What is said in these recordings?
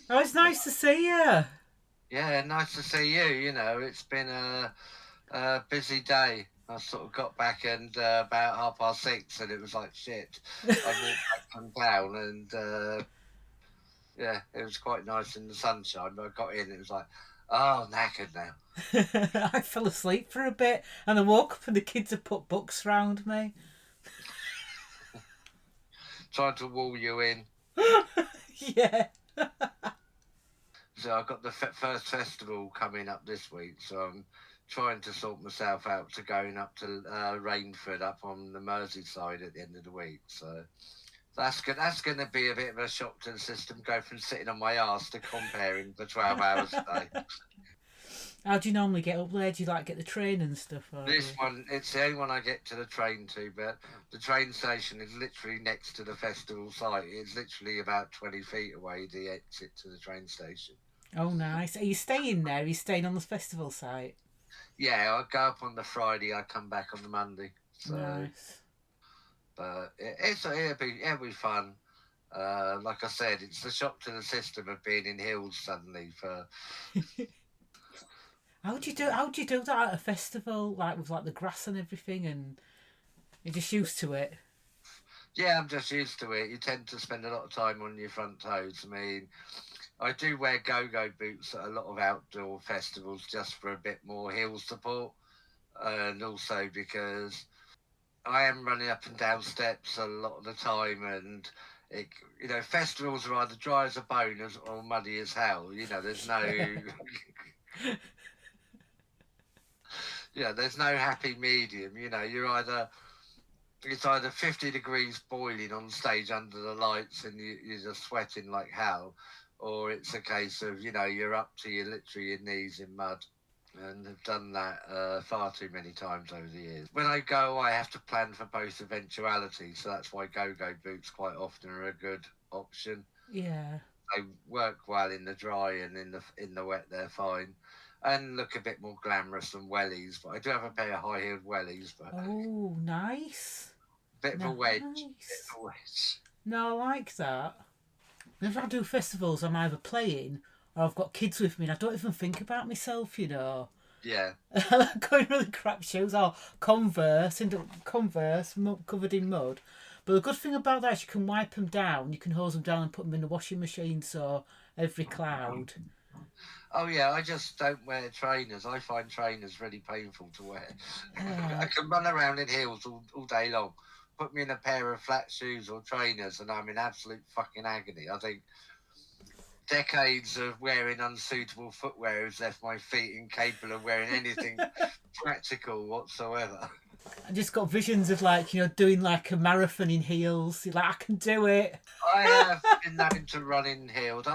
Oh, it's nice to see you. Yeah, nice to see you. It's been a busy day. I sort of got back and about 6:30, and it was like shit. I walked back from town, and yeah, it was quite nice in the sunshine. But I got in, it was like, oh, knackered now. I fell asleep for a bit and I woke up and the kids had put books round me. Trying to wall you in. Yeah. So I've got the first festival coming up this week, so I'm trying to sort myself out to going up to Rainford up on the Merseyside at the end of the week. So that's good. That's going to be a bit of a shock to the system. Go from sitting on my ass to comparing for 12 hours a day. How do you normally get up there? Do you like get the train and stuff, or do This you? one, it's the only one I get to the train to, but the train station is literally next to the festival site. It's literally about 20 feet away, the exit to the train station. Oh, nice. Are you staying there? Are you staying on the festival site? Yeah, I go up on the Friday, I come back on the Monday. So, Nice. but it'll be fun. Like I said, it's the shock to the system of being in hills suddenly. For How do you do? How do you do that at a festival, like with like the grass and everything, and you're just used to it? Yeah, I'm just used to it. You tend to spend a lot of time on your front toes. I mean, I do wear go-go boots at a lot of outdoor festivals just for a bit more heel support, and also because I am running up and down steps a lot of the time, and it, festivals are either dry as a bone or muddy as hell. There's no, there's no happy medium. It's either 50 degrees boiling on stage under the lights and you're just sweating like hell, or it's a case of you're up to literally your knees in mud, and have done that far too many times over the years. When I go, I have to plan for both eventualities, so that's why go-go boots quite often are a good option. Yeah. They work well in the dry, and in the wet they're fine, and look a bit more glamorous than wellies. But I do have a pair of high-heeled wellies, but Oh, nice. bit of a wedge, bit Nice. of a wedge. No, I like that. If I do festivals, I'm either playing or I've got kids with me, and I don't even think about myself, you know. Yeah, I like going really crap shoes or Converse covered in mud. But the good thing about that is you can wipe them down, you can hose them down and put them in the washing machine. So every cloud. oh yeah. I just don't wear trainers. I find trainers really painful to wear. I Uh, can run around in heels all day long. Put me in a pair of flat shoes or trainers, and I'm in absolute fucking agony. I think decades of wearing unsuitable footwear has left my feet incapable of wearing anything practical whatsoever. I just got visions of like doing like a marathon in heels. You're like I can do it. I have been known to run in heels.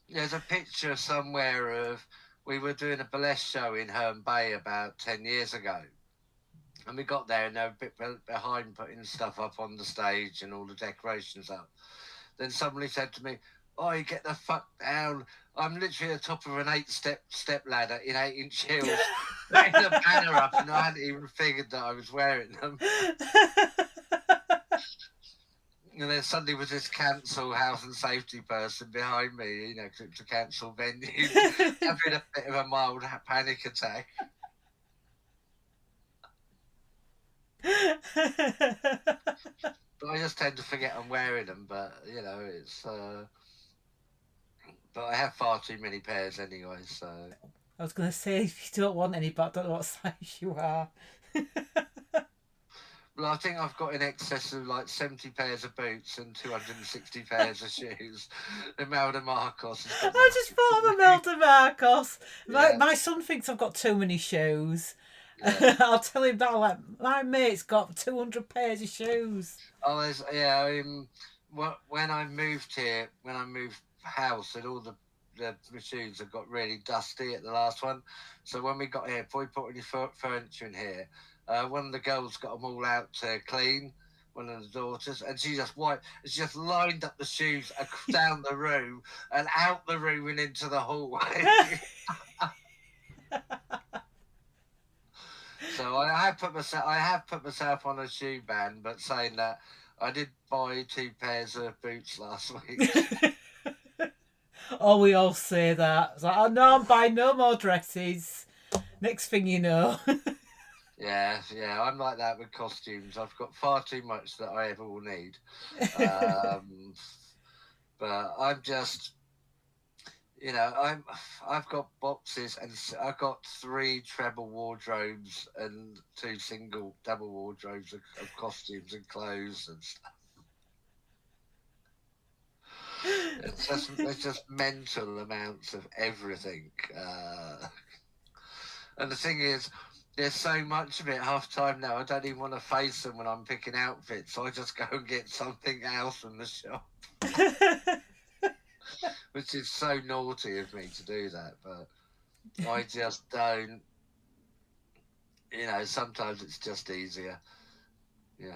There's a picture somewhere of we were doing a burlesque show in Herne Bay about 10 years ago. And we got there and they were a bit behind putting stuff up on the stage and all the decorations up. Then somebody said to me, "Oh, you get the fuck down. I'm literally at the top of an step ladder in 8-inch heels, putting the banner up, and I hadn't even figured that I was wearing them." And then suddenly was this council health and safety person behind me, to cancel venue, having a bit of a mild panic attack. But I just tend to forget I'm wearing them. But it's. But I have far too many pairs anyway, so. I was gonna say if you don't want any, but I don't know what size you are. Well, I think I've got in excess of like 70 pairs of boots and 260 pairs of shoes. Imelda Marcos has got I just bought them Imelda Marcos. My, yeah, my son thinks I've got too many shoes. yeah. I'll tell him that. Like my mate's got 200 pairs of shoes. Oh, yeah. When I moved here, when I moved house, and all the shoes have got really dusty at the last one. So when we got here, before we put any furniture in here, one of the girls got them all out to clean. One of the daughters, and she just lined up the shoes down the room and out the room and into the hallway. So I have put myself on a shoe ban, but saying that, I did buy 2 pairs of boots last week. Oh, we all say that. It's like, oh no, I'm buying no more dresses. Next thing you know. Yeah, I'm like that with costumes. I've got far too much that I ever will need. Um, but I'm just, I've got boxes and I've got 3 treble wardrobes and 2 single double wardrobes of costumes and clothes and stuff. It's just mental amounts of everything. And the thing is, there's so much of it half time now. I don't even want to face them when I'm picking outfits, so I just go and get something else from the shop, which is so naughty of me to do that. But I just don't. Sometimes it's just easier.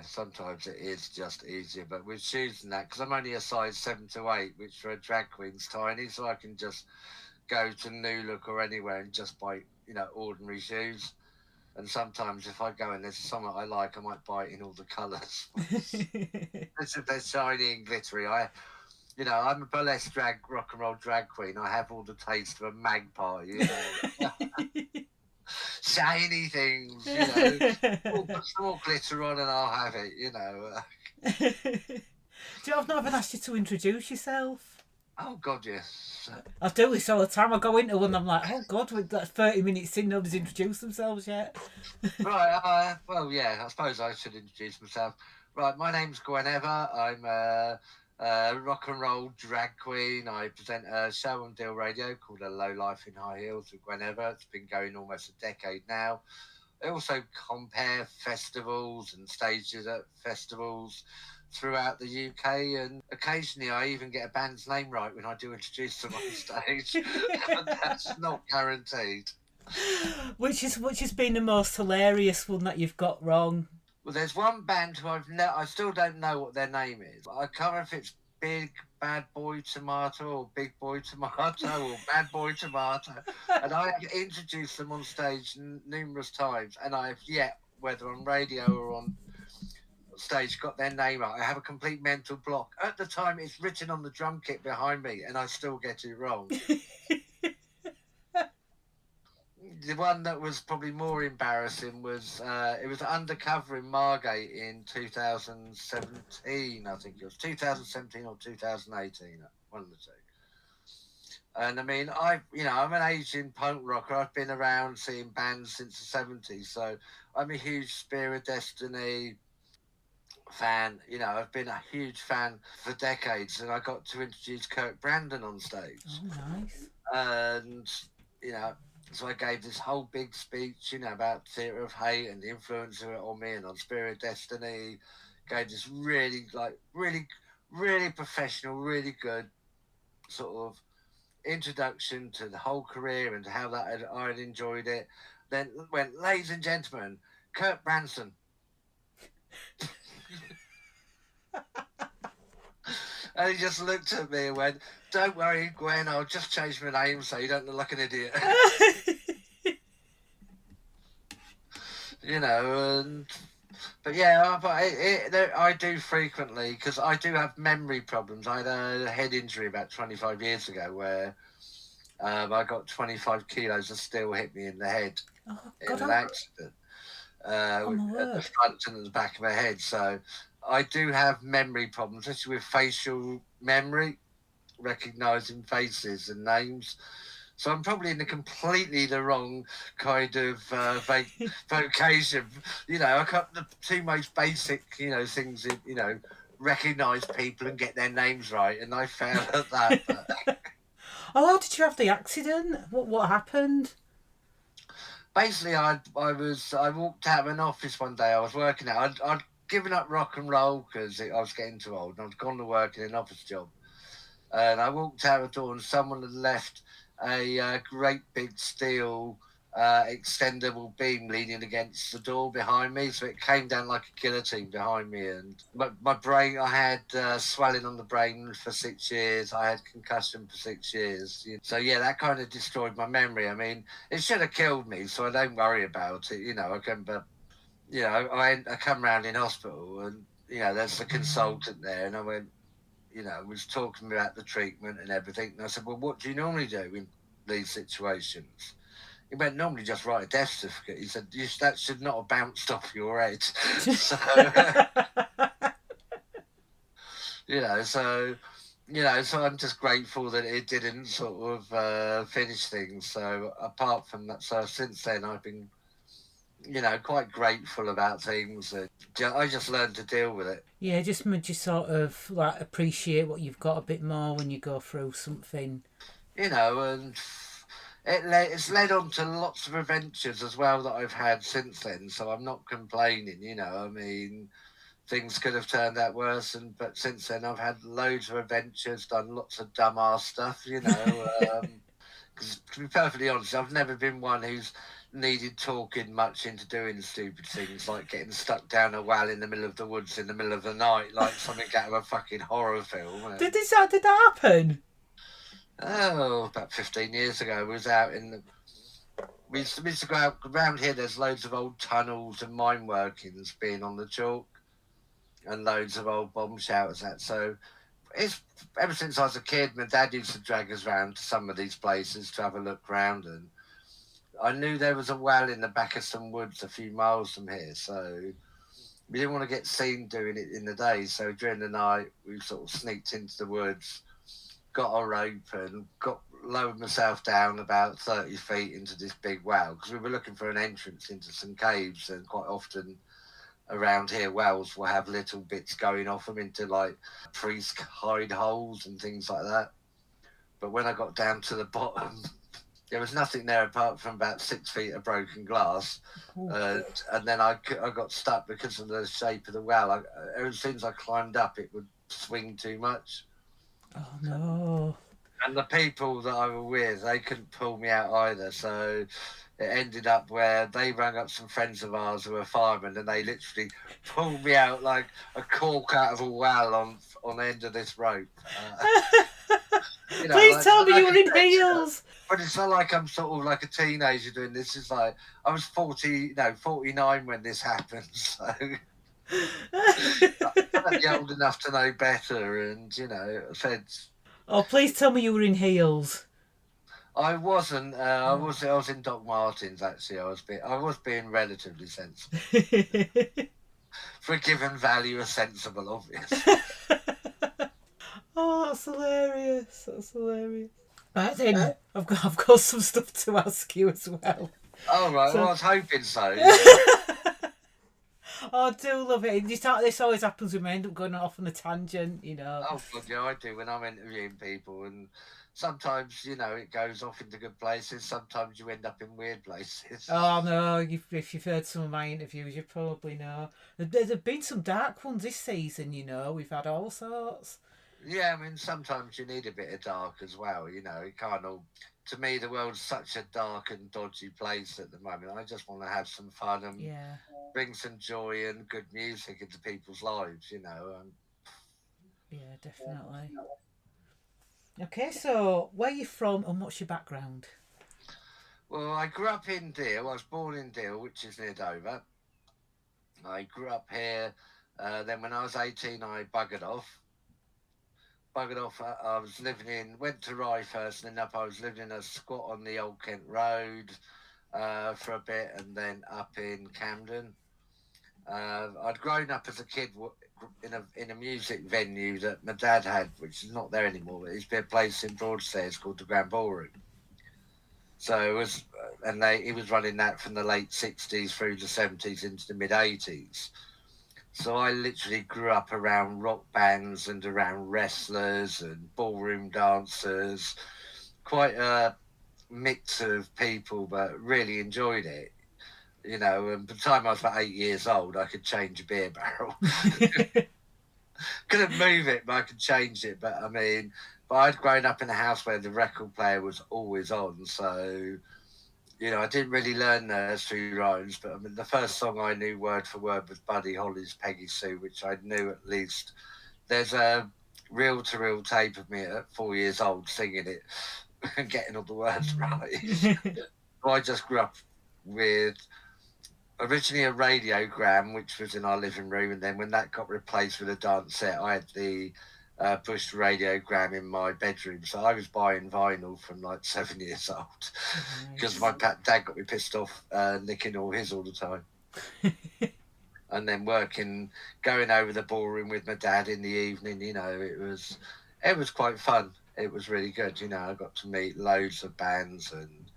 Sometimes it is just easier. But with shoes and that, because I'm only a size 7 to 8, which for a drag queen's tiny, so I can just go to New Look or anywhere and just buy, ordinary shoes. And sometimes if I go and there's something I like, I might buy it in all the colours. If they're shiny and glittery. I'm a burlesque rock and roll drag queen. I have all the taste of a magpie, shiny things, put some more glitter on and I'll have it, I've not even asked you to introduce yourself. Oh, God, yes. I do this all the time. I go into one and I'm like, oh, God, we're 30 minutes in, nobody's introduced themselves yet. Right, well, yeah, I suppose I should introduce myself. Right, my name's Gwen Ever. I'm a rock and roll drag queen. I present a show on Deal Radio called A Low Life in High Heels with Gwen Ever. It's been going almost a decade now. I also compare festivals and stages at festivals throughout the UK, and occasionally I even get a band's name right when I do introduce them on stage. But that's not guaranteed. Which has been the most hilarious one that you've got wrong? Well, there's one band who I still don't know what their name is. I can't remember if it's Big Bad Boy Tomato or Big Boy Tomato or Bad Boy Tomato. And I have introduced them on stage numerous times, and I have yet, whether on radio or on stage, got their name right. I have a complete mental block. At the time, it's written on the drum kit behind me, and I still get it wrong. The one that was probably more embarrassing was it was Undercover in Margate in 2017. I think it was 2017 or 2018, one of the two. And I mean, I'm an Asian punk rocker. I've been around seeing bands since the 70s, so I'm a huge Spear of Destiny fan. I've been a huge fan for decades, and I got to introduce Kirk Brandon on stage. Oh, nice. And so I gave this whole big speech, about Theatre of Hate and the influence of it on me and on Spirit of Destiny. Gave this really professional, really good sort of introduction to the whole career and how I had enjoyed it. Then went, ladies and gentlemen, Kurt Branson. And he just looked at me and went, don't worry, Gwen, I'll just change my name so you don't look like an idiot. I do frequently, because I do have memory problems. I had a head injury about 25 years ago where I got 25 kilos of steel hit me in the head in an accident at the front and at the back of my head. So I do have memory problems, especially with facial memory, recognising faces and names. So I'm probably in completely the wrong kind of vocation. I got the two most basic, things, recognise people and get their names right, and I failed at that. Oh, how did you have the accident? What happened? Basically, I walked out of an office one day. I was working out. I'd given up rock and roll because I was getting too old, and I'd gone to work in an office job. And I walked out the door, and someone had left a great big steel extendable beam leaning against the door behind me, so it came down like a guillotine behind me. And my brain, I had swelling on the brain for 6 years. I had concussion for 6 years. So yeah, that kind of destroyed my memory. I mean, it should have killed me, so I don't worry about it. I come round in hospital, and there's the consultant there, and I went, was talking about the treatment and everything. And I said, well, what do you normally do in these situations? He went, normally just write a death certificate. He said, that should not have bounced off your head. So, so I'm just grateful that it didn't sort of finish things. So apart from that, so since then I've been, quite grateful about things. And I just learned to deal with it. Yeah, just made you sort of like appreciate what you've got a bit more when you go through something. And it's led on to lots of adventures as well that I've had since then. So I'm not complaining, I mean, things could have turned out worse, but since then I've had loads of adventures, done lots of dumbass stuff, Because to be perfectly honest, I've never been one who's needed talking much into doing stupid things like getting stuck down a well in the middle of the woods in the middle of the night, like something out of a fucking horror film. Did that happen? Oh, about 15 years ago, we was out we used to go out around here. There's loads of old tunnels and mine workings being on the chalk, and loads of old bomb shelters. So it's ever since I was a kid, my dad used to drag us around to some of these places to have a look round, and I knew there was a well in the back of some woods a few miles from here, so we didn't want to get seen doing it in the day. So during the night, we sort of sneaked into the woods, got a rope, and lowered myself down about 30 feet into this big well, because we were looking for an entrance into some caves, and quite often around here wells will have little bits going off them into like priest hide holes and things like that. But when I got down to the bottom, there was nothing there apart from about 6 feet of broken glass, and then I got stuck because of the shape of the well. As soon as I climbed up, it would swing too much. Oh no. And the people that I were with, they couldn't pull me out either, so it ended up where they rang up some friends of ours who were firemen, and they literally pulled me out like a cork out of a well on the end of this rope. Please tell me you were in heels. But it's not like I'm sort of like a teenager doing this. It's like I was 49 when this happened, so I'm old enough to know better, and said. Oh, please tell me you were in heels. I wasn't. I was in Doc Martens actually. I was being relatively sensible. For a given value, a sensible, obviously. Oh, that's hilarious. Right then, I've got some stuff to ask you as well. Oh right, well I was hoping so. Oh, I do love it. This always happens when I end up going off on a tangent, Oh God, yeah, I do when I'm interviewing people, and sometimes it goes off into good places. Sometimes you end up in weird places. Oh no, if you've heard some of my interviews, you probably know. There's been some dark ones this season. We've had all sorts. Yeah, I mean, sometimes you need a bit of dark as well. It can't all. To me, the world's such a dark and dodgy place at the moment. I just want to have some fun and bring some joy and good music into people's lives. Yeah, definitely. Okay, so where are you from and what's your background? Well, I grew up in Deal. I was born in Deal, which is near Dover. I grew up here. Then when I was 18, I buggered off. I was went to Rye first, and then I was living in a squat on the Old Kent Road for a bit, and then up in Camden. I'd grown up as a kid in a music venue that my dad had, which is not there anymore, but it's been a place in Broadstairs called the Grand Ballroom. So it was, he was running that from the late 60s through the 70s into the mid 80s. So I literally grew up around rock bands and around wrestlers and ballroom dancers. Quite a mix of people, but really enjoyed it. And by the time I was about 8 years old, I could change a beer barrel. Couldn't move it, but I could change it. But I'd grown up in a house where the record player was always on. So, I didn't really learn nursery rhymes, but the first song I knew word for word was Buddy Holly's Peggy Sue, which I knew at least. There's a reel-to-reel tape of me at 4 years old singing it and getting all the words right. I just grew up with originally a radiogram, which was in our living room, and then when that got replaced with a dance set, I had the push radiogram in my bedroom. So I was buying vinyl from like 7 years old because Nice. my dad got me pissed off nicking all his all the time. And then going over the ballroom with my dad in the evening, it was quite fun. It was really good. I got to meet loads of bands, and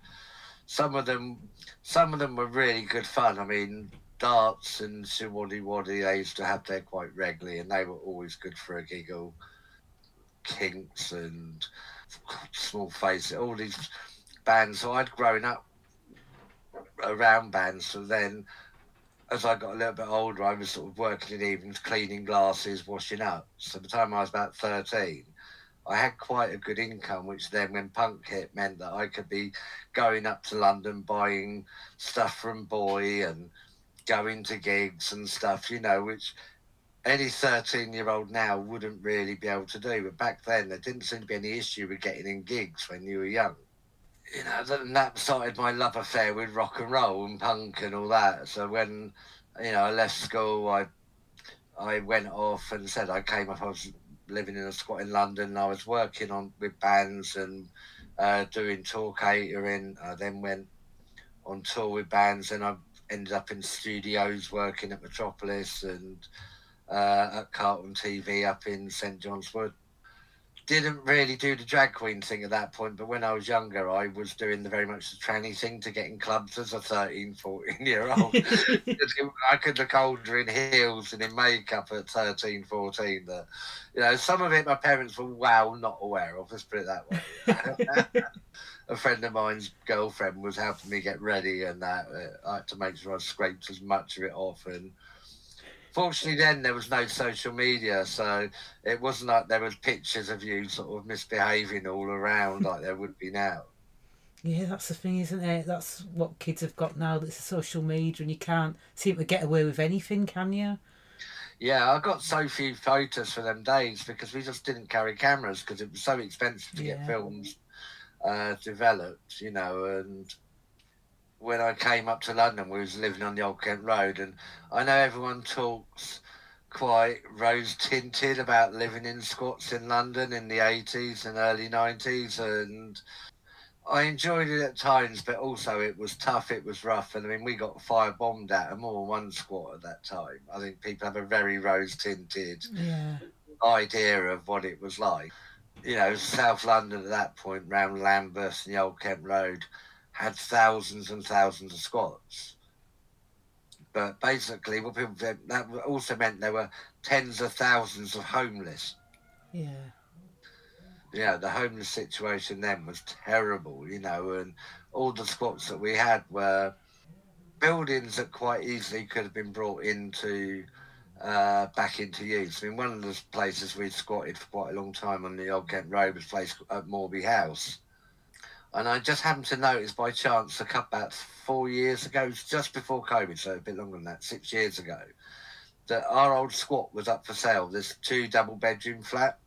some of them, some of them were really good fun. I mean, darts and Shiwaddy Waddy, they used to have there quite regularly, and they were always good for a giggle. Kinks and Small Face, all these bands. So I'd grown up around bands. So then, as I got a little bit older, I was sort of working in evenings, cleaning glasses, washing up. So by the time I was about 13, I had quite a good income, which then when punk hit meant that I could be going up to London, buying stuff from Bowie and going to gigs and stuff, which any 13-year-old now wouldn't really be able to do. But back then, there didn't seem to be any issue with getting in gigs when you were young. And that started my love affair with rock and roll and punk and all that. So when, I left school, I went off and said I was living in a squat in London. And I was working with bands and doing tour catering. I then went on tour with bands, and I ended up in studios working at Metropolis and at Carlton TV up in St John's Wood. Didn't really do the drag queen thing at that point, but when I was younger, I was doing very much the tranny thing to get in clubs as a 13, 14-year-old. I could look older in heels and in makeup at 13, 14. Some of it my parents were not aware of, let's put it that way. A friend of mine's girlfriend was helping me get ready, and that I had to make sure I scraped as much of it off. And fortunately, then there was no social media, so it wasn't like there was pictures of you sort of misbehaving all around like there would be now. Yeah, that's the thing, isn't it? That's what kids have got now. That's social media, and you can't seem to get away with anything, can you? Yeah, I got so few photos for them days because we just didn't carry cameras because it was so expensive to get films developed, and when I came up to London, we was living on the Old Kent Road, and I know everyone talks quite rose-tinted about living in squats in London in the 80s and early 90s, and I enjoyed it at times, but also it was tough, it was rough, and I mean, we got firebombed at more than one squat at that time. I think people have a very rose-tinted idea of what it was like. South London at that point, round Lambeth and the Old Kent Road, had thousands and thousands of squats. But basically, what people said, that also meant there were tens of thousands of homeless. Yeah. The homeless situation then was terrible, and all the squats that we had were buildings that quite easily could have been brought into back into use. I mean, one of the places we squatted for quite a long time on the Old Kent Road was a place at Morby House. And I just happened to notice by chance about 4 years ago, just before COVID, so a bit longer than that, 6 years ago, that our old squat was up for sale. This 2 double-bedroom flat,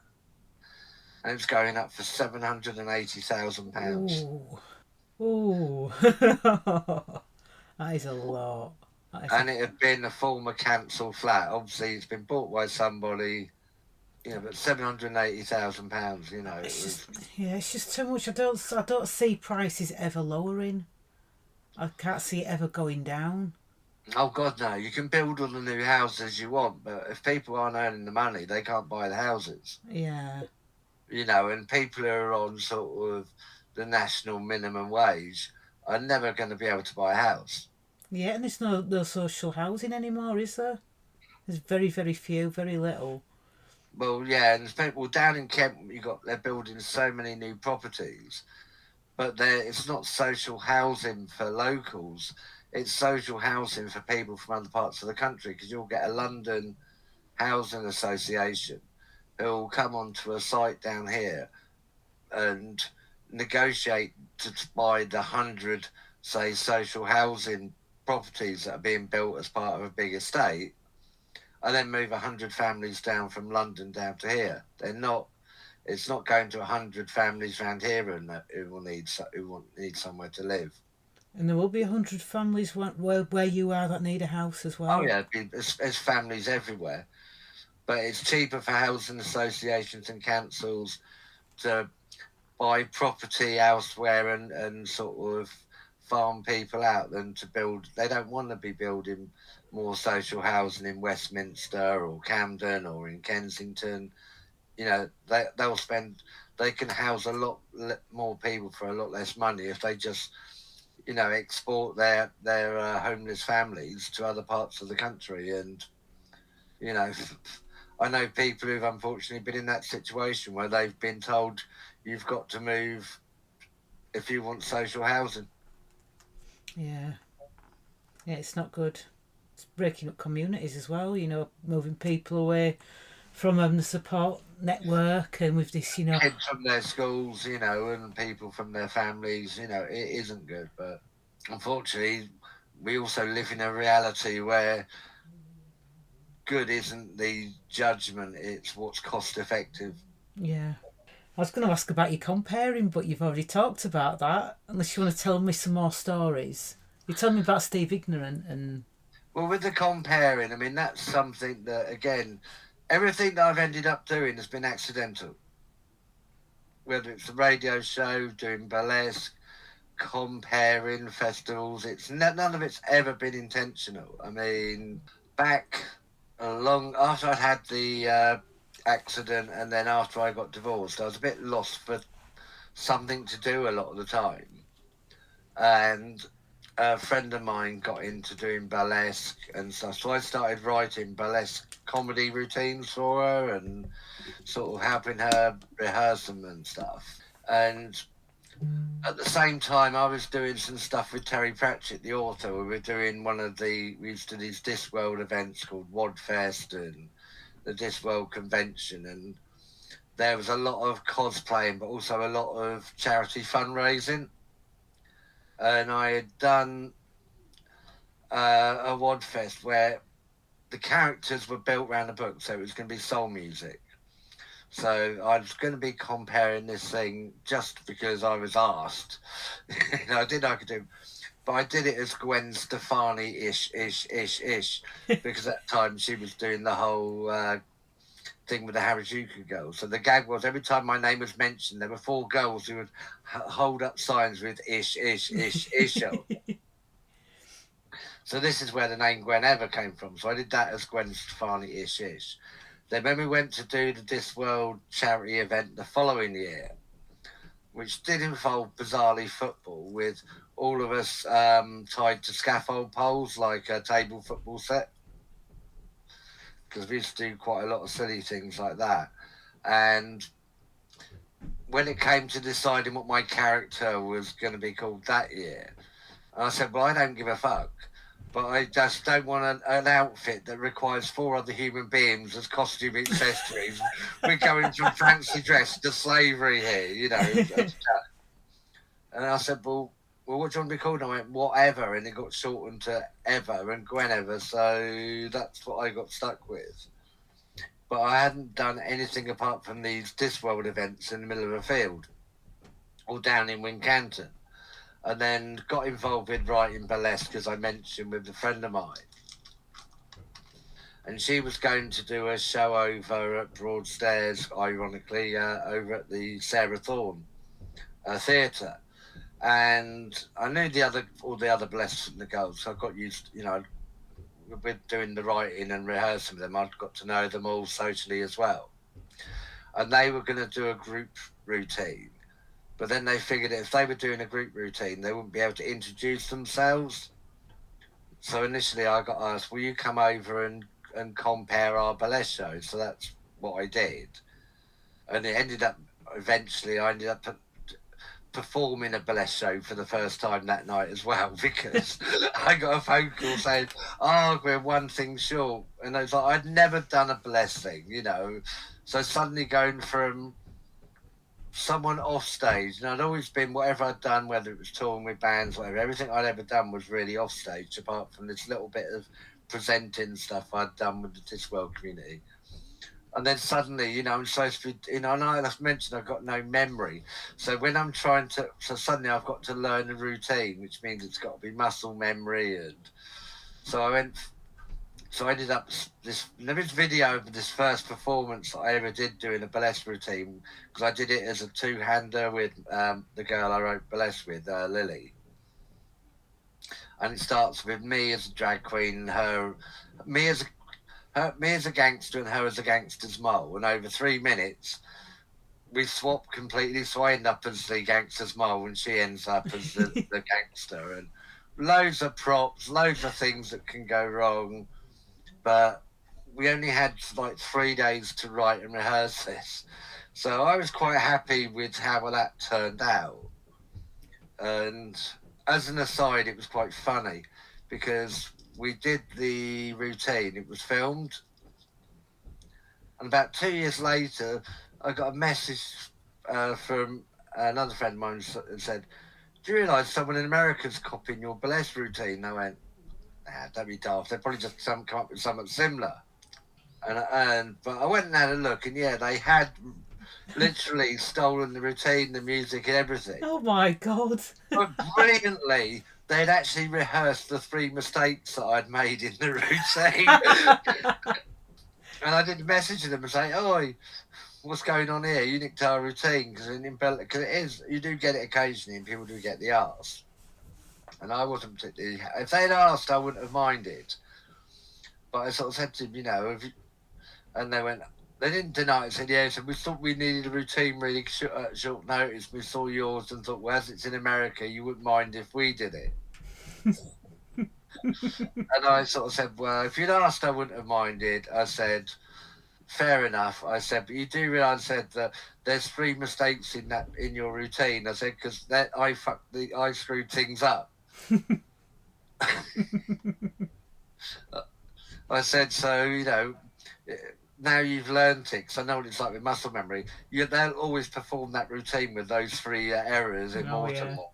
and it's going up for £780,000. Ooh. That is a lot. And it had been a former council flat. Obviously, it's been bought by somebody, but £780,000, It's just too much. I don't see prices ever lowering. I can't see it ever going down. Oh God, no! You can build all the new houses you want, but if people aren't earning the money, they can't buy the houses. Yeah. And people who are on sort of the national minimum wage are never going to be able to buy a house. Yeah, and there's no social housing anymore, is there? There's very, very few, very little. Well, yeah, and people down in Kent, they're building so many new properties, but it's not social housing for locals. It's social housing for people from other parts of the country, because you'll get a London housing association who will come onto a site down here and negotiate to buy the 100, say, social housing properties that are being built as part of a big estate, and then move 100 families down from London down to here. It's not going to 100 families around here who will need somewhere to live. And there will be 100 families where you are that need a house as well. Oh yeah, there's families everywhere. but it's cheaper for housing associations and councils to buy property elsewhere and sort of farm people out than to build. They don't want to be building more social housing in Westminster or Camden or in Kensington. You know, they'll spend. They can house a lot more people for a lot less money if they just, you know, export their homeless families to other parts of the country. And you know, I know people who've unfortunately been in that situation where they've been told you've got to move if you want social housing. Yeah. Yeah, it's not good. It's breaking up communities as well, you know, moving people away from the support network, and with this, you know. Kids from their schools, you know, and people from their families, you know, it isn't good. But unfortunately, we also live in a reality where good isn't the judgment, it's what's cost effective. Yeah. I was going to ask about your comparing, but you've already talked about that. Unless you want to tell me some more stories. You told me about Steve Ignorant and. Well, with the comparing, I mean, that's something that, again, everything that I've ended up doing has been accidental. Whether it's a radio show, doing burlesque, comparing festivals, it's none of it's ever been intentional. I mean, back long after I'd had the accident and then after I got divorced, I was a bit lost for something to do a lot of the time. And a friend of mine got into doing burlesque and stuff, so I started writing burlesque comedy routines for her and sort of helping her rehearse them and stuff. And at the same time, I was doing some stuff with Terry Pratchett, the author. We used to do these Discworld events called Wadfest and the Discworld Convention, and there was a lot of cosplaying, but also a lot of charity fundraising. And I had done a Wadfest where the characters were built around a book, so it was going to be soul music. So I was going to be comparing this thing just because I was asked. I I could do, but I did it as Gwen Stefani-ish, because at the time she was doing the whole thing with the Harajuku girls. So the gag was every time my name was mentioned, there were four girls who would hold up signs with ish. So this is where the name Gwen Ever came from. So I did that as Gwen Stefani-ish. Then when we went to do the Discworld charity event the following year, which did involve bizarrely football, with all of us tied to scaffold poles like a table football set, because we used to do quite a lot of silly things like that. And when it came to deciding what my character was going to be called that year, I said, well, I don't give a fuck, but I just don't want an outfit that requires four other human beings as costume accessories. We're going from fancy dress to slavery here, you know. And I said, well, what do you want to be called? And I went, whatever. And it got shortened to Ever and Gwen Ever. So that's what I got stuck with. But I hadn't done anything apart from these Discworld events in the middle of a field, or down in Wincanton. And then got involved with writing burlesque, as I mentioned, with a friend of mine. And she was going to do a show over at Broadstairs, ironically, over at the Sarah Thorne Theatre. And I knew all the other burlesques and the girls, so I got used, you know, with doing the writing and rehearsing with them, I'd got to know them all socially as well. And they were going to do a group routine. But then they figured if they were doing a group routine, they wouldn't be able to introduce themselves. So initially I got asked, will you come over and compare our burlesque shows? So that's what I did. And it ended up, eventually I ended up performing a burlesque show for the first time that night as well, because I got a phone call saying, oh, we're one thing short. And I was like, I'd never done a burlesque thing, you know. So suddenly going from someone off stage, and I'd always been, whatever I'd done, whether it was touring with bands, whatever, everything I'd ever done was really off stage, apart from this little bit of presenting stuff I'd done with the Discworld community. And then suddenly, you know, I'm supposed to be, you know, and I've mentioned I've got no memory. So when I'm so suddenly I've got to learn a routine, which means it's got to be muscle memory. And so I went So I ended up there is video of this first performance that I ever did doing a burlesque routine, because I did it as a two-hander with the girl I wrote burlesque with, Lily. And it starts with me as a drag queen, me as a gangster and her as a gangster's mole. And over 3 minutes, we swap completely. So I end up as the gangster's mole and she ends up as the gangster. And loads of props, loads of things that can go wrong. But we only had like 3 days to write and rehearse this. So I was quite happy with how that turned out. And as an aside, it was quite funny because we did the routine, it was filmed. And about 2 years later, I got a message from another friend of mine that said, "Do you realise someone in America's copying your burlesque routine?" And I went, "Nah, don't be daft. They probably just come up with something similar." But I went and had a look, and yeah, they had literally stolen the routine, the music, and everything. Oh my God! But brilliantly, they'd actually rehearsed the 3 mistakes that I'd made in the routine. And I did message them and say, "Oh, what's going on here? You nicked our routine," because it is, you do get it occasionally, and people do get the arse. And I wasn't particularly. If they'd asked, I wouldn't have minded. But I sort of said to them, and they went. They didn't deny it. Said, "Yeah." So we thought we needed a routine really short notice. We saw yours and thought, well, as it's in America, you wouldn't mind if we did it. And I sort of said, "Well, if you'd asked, I wouldn't have minded." I said, "Fair enough." I said, "But you do realise," I said, "that there's 3 mistakes in your routine." I said, "Because I screwed things up." I said, "So now you've learned it, because I know what it's like with muscle memory. They'll always perform that routine with those 3 errors in mortal."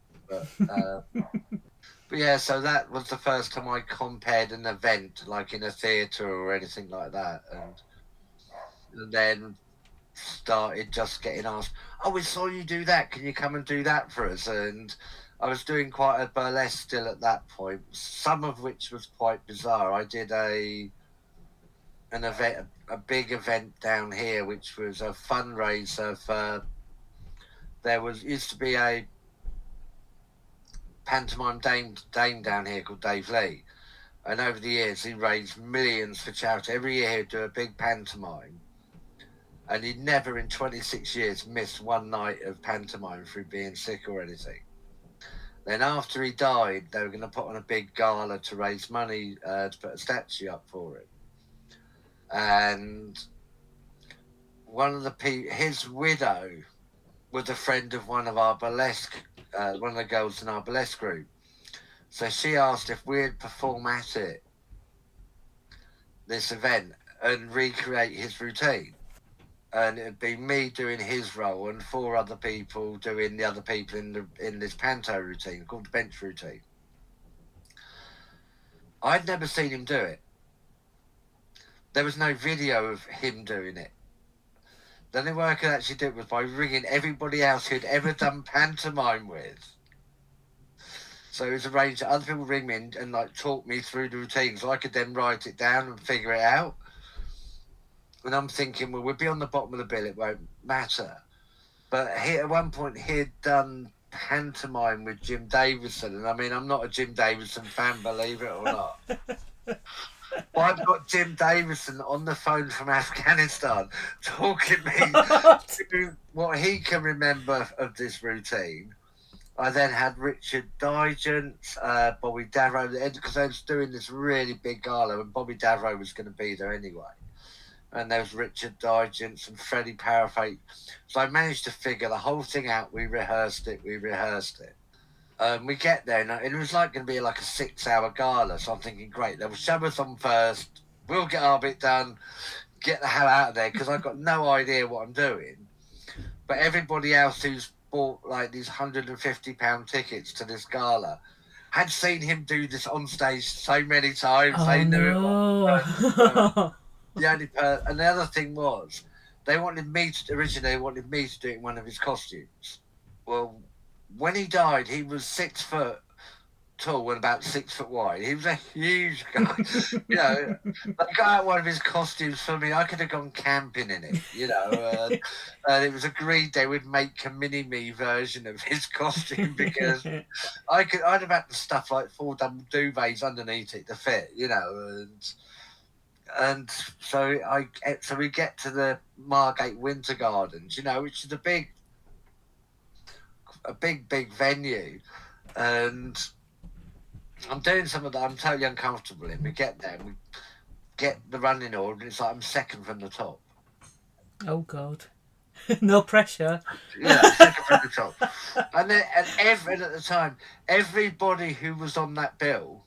But yeah, so that was the first time I compared an event, like in a theatre or anything like that, and then started just getting asked, "Oh, we saw you do that. Can you come and do that for us?" And I was doing quite a burlesque still at that point, some of which was quite bizarre. I did an event, a big event down here, which was a fundraiser for. Used to be a pantomime dame down here called Dave Lee, and over the years he raised millions for charity. Every year he'd do a big pantomime, and he'd never in 26 years missed one night of pantomime through being sick or anything. Then after he died, they were going to put on a big gala to raise money to put a statue up for him. And his widow was a friend of one of our burlesque, one of the girls in our burlesque group. So she asked if we'd perform at this event and recreate his routine. And it'd be me doing his role and 4 other people doing the other people in this panto routine called the bench routine. I'd never seen him do it. There was no video of him doing it. The only way I could actually do it was by ringing everybody else who'd ever done pantomime with. So it was arranged that other people ring me and like talk me through the routine, so I could then write it down and figure it out. And I'm thinking, well, we'll be on the bottom of the bill, it won't matter. But at one point, he'd done pantomime with Jim Davidson. And I mean, I'm not a Jim Davidson fan, believe it or not. But I've got Jim Davidson on the phone from Afghanistan talking me through what he can remember of this routine. I then had Richard Digent, Bobby Davro, because I was doing this really big gala, and Bobby Davro was going to be there anyway. And there was Richard Digent and Freddie Parafate. So I managed to figure the whole thing out. We rehearsed it. We get there, and it was like going to be like a 6-hour gala. So I'm thinking, great, they'll shove us on first. We'll get our bit done, get the hell out of there, because I've got no idea what I'm doing. But everybody else who's bought like these £150 tickets to this gala had seen him do this on stage so many times. They knew it. And the other thing was, they wanted me to do it in one of his costumes. Well, when he died, he was 6 foot, tall and about 6 foot wide. He was a huge guy. You know, I got out one of his costumes for me. I could have gone camping in it, you know. And it was agreed they would make a mini-me version of his costume because I'd have had to stuff like 4 double duvets underneath it to fit, you know. And so we get to the Margate Winter Gardens, you know, which is a big venue, and I'm doing some of that. I'm totally uncomfortable in. We get there, and we get the running order, and it's like I'm second from the top. Oh God, no pressure. Yeah, second from the top. And at the time, everybody who was on that bill,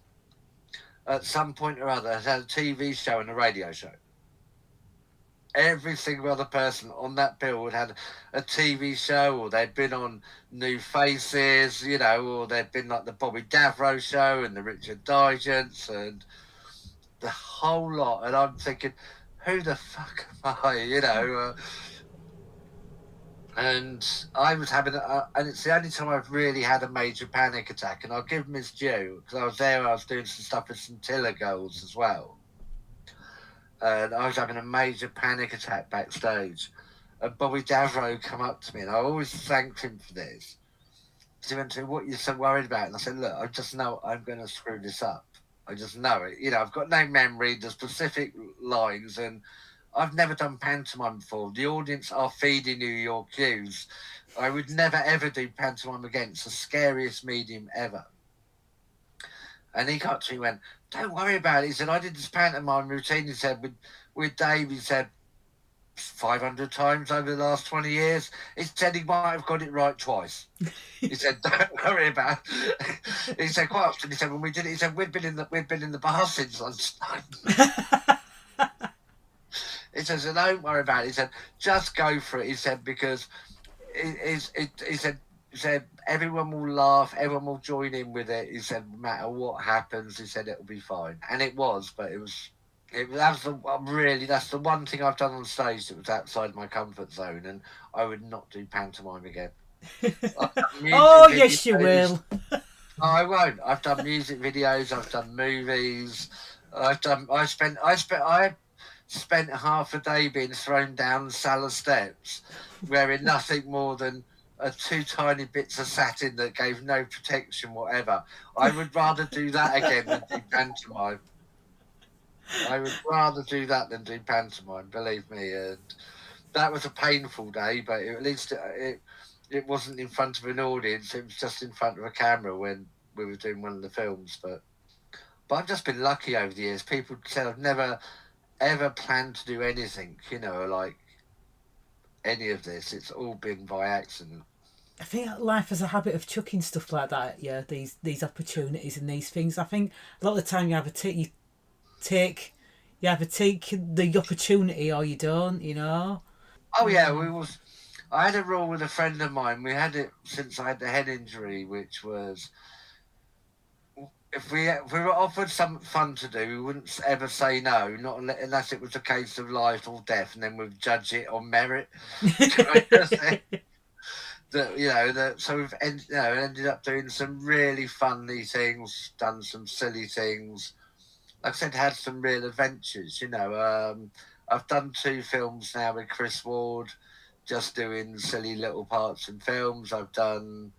at some point or other, has had a TV show and a radio show. Every single other person on that bill had had a TV show, or they'd been on New Faces, you know, or they'd been like the Bobby Davro show and the Richard Digents and the whole lot. And I'm thinking, who the fuck am I, you know? And I was having, and it's the only time I've really had a major panic attack. And I'll give him his due, because I was there, I was doing some stuff with some Tiller girls as well. And I was having a major panic attack backstage. And Bobby Davro come up to me, and I always thanked him for this. He went to me, "What are you so worried about?" And I said, "Look, I just know I'm going to screw this up. I just know it. You know, I've got no memory, the specific lines, and I've never done pantomime before. The audience are feeding you your cues. I would never, ever do pantomime again. It's the scariest medium ever." And he got to me and went, "Don't worry about it." He said, "I did this pantomime routine," he said, with Dave, he said, 500 times over the last 20 years. He said he might have got it right twice. He said, "Don't worry about it." He said, quite often, he said, when we did it, he said, we'd been in the bar since lunchtime. He said, "So don't worry about it." He said, "Just go for it." He said, "Because he said everyone will laugh, everyone will join in with it." He said, "No matter what happens," he said, "it'll be fine." And it was, but that's the one thing I've done on stage that was outside my comfort zone, and I would not do pantomime again. Oh yes, you will. No, I won't. I've done music videos, I've done movies, I spent half a day being thrown down cellar steps, wearing nothing more than 2 tiny bits of satin that gave no protection whatever. I would rather do that again than do pantomime. I would rather do that than do pantomime, believe me. And that was a painful day, but at least it wasn't in front of an audience. It was just in front of a camera when we were doing one of the films. But I've just been lucky over the years. People said I've never ever planned to do anything, you know, like any of this. It's all been by accident. I think life has a habit of chucking stuff like that. Yeah, these opportunities and these things. I think a lot of the time you either take the opportunity or you don't. You know. Oh yeah, I had a rule with a friend of mine. We had it since I had the head injury, which was, if we were offered something fun to do, we wouldn't ever say no, not unless it was a case of life or death, and then we'd judge it on merit. So we've ended up doing some really funny things, done some silly things. Like I said, had some real adventures. You know, I've done 2 films now with Chris Ward, just doing silly little parts in films. I've done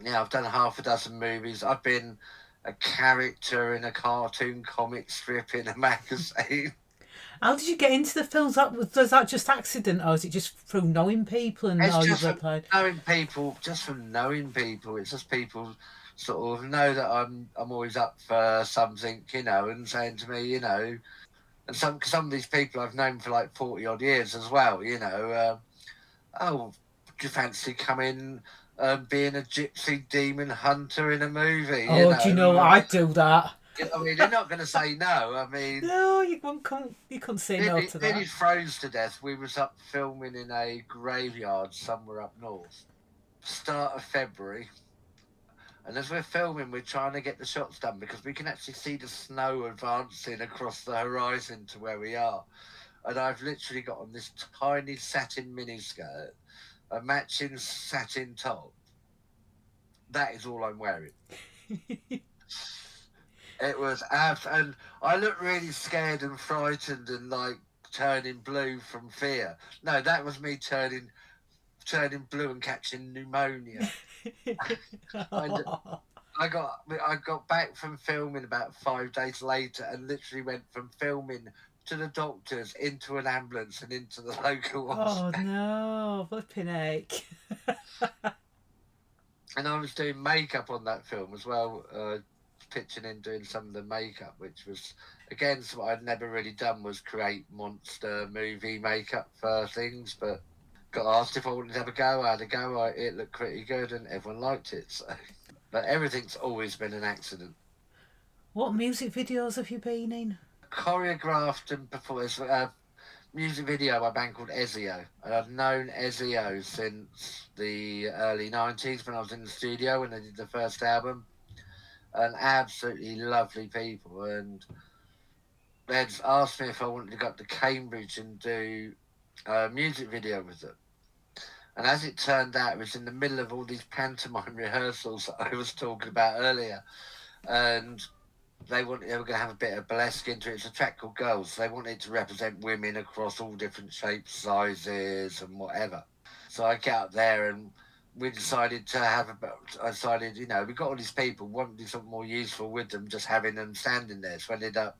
half a dozen movies. I've been a character in a cartoon comic strip in a magazine. How did you get into the films? Was that just accident, or is it just through knowing people and all you've applied? Knowing people, just from knowing people. It's just people sort of know that I'm always up for something, you know, and saying to me, you know, and some of these people I've known for like 40 odd years as well, you know. Oh, do you fancy coming? Being a gypsy demon hunter in a movie. Oh, do you know I'd do that? I mean, they're not going to say no. I mean, no, you couldn't say no to that. Nearly froze to death. We was up filming in a graveyard somewhere up north, start of February, and as we're filming, we're trying to get the shots done because we can actually see the snow advancing across the horizon to where we are. And I've literally got on this tiny satin miniskirt, a matching satin top. That is all I'm wearing. It was abs, and I looked really scared and frightened and like turning blue from fear. No, that was me turning blue and catching pneumonia. I, I got back from filming about 5 days later and literally went from filming to the doctors into an ambulance and into the local Oh hospital. no, flipping heck. And I was doing makeup on that film as well, pitching in doing some of the makeup, which was again something I'd never really done, was create monster movie makeup for things. But got asked if I wanted to have a go. I had a go. It looked pretty good, and everyone liked it. So, but everything's always been an accident. What music videos have you been in? Choreographed and performed music video by a band called Ezio, and I've known Ezio since the early '90s when I was in the studio when they did the first album. And absolutely lovely people, and they'd asked me if I wanted to go up to Cambridge and do a music video with them. And as it turned out, it was in the middle of all these pantomime rehearsals that I was talking about earlier, and they were going to have a bit of burlesque into it. It's a track called Girls. They wanted to represent women across all different shapes, sizes, and whatever. So I get up there and we decided to have I decided, we got all these people, we want to do something more useful with them, just having them standing there. So I ended up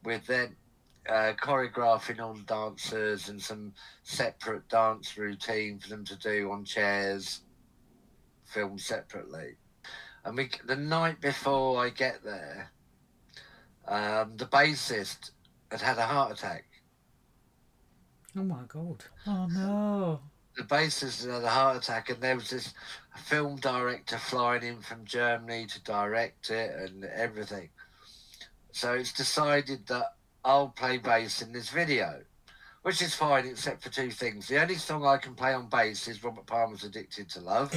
with them choreographing all the dancers and some separate dance routine for them to do on chairs, filmed separately. And the night before I get there, the bassist had a heart attack. Oh my god. Oh no. The bassist had a heart attack, and there was this film director flying in from Germany to direct it and everything. So it's decided that I'll play bass in this video, which is fine except for two things. The only song I can play on bass is Robert Palmer's Addicted to Love.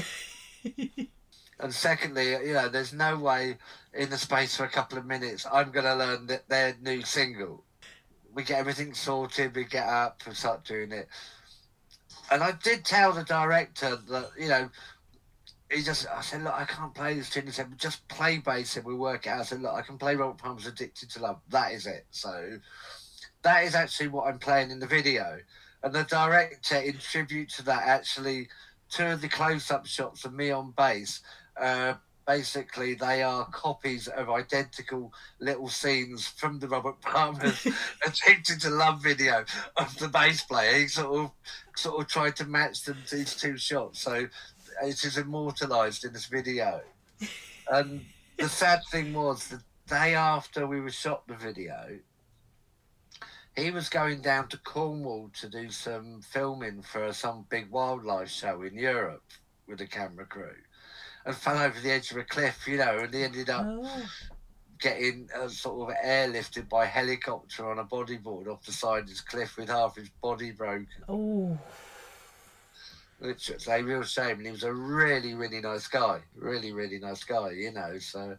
And secondly, there's no way in the space for a couple of minutes I'm going to learn their new single. We get everything sorted, we get up, we start doing it. And I did tell the director that, I said, look, I can't play this tune. He said, well, just play bass and we'll work it out. I said, look, I can play Robert Palmer's Addicted to Love. That is it. So that is actually what I'm playing in the video. And the director, in tribute to that, actually, two of the close-up shots of me on bass, basically they are copies of identical little scenes from the Robert Palmer's Addicted to Love video of the bass player. He sort of tried to match them, these two shots. So it is immortalised in this video. And the sad thing was, the day after we were shot the video, he was going down to Cornwall to do some filming for some big wildlife show in Europe with a camera crew, and fell over the edge of a cliff, and he ended up getting sort of airlifted by helicopter on a bodyboard off the side of this cliff with half his body broken. Oh. Which is a real shame. And he was a really, really nice guy. Really, really nice guy, So,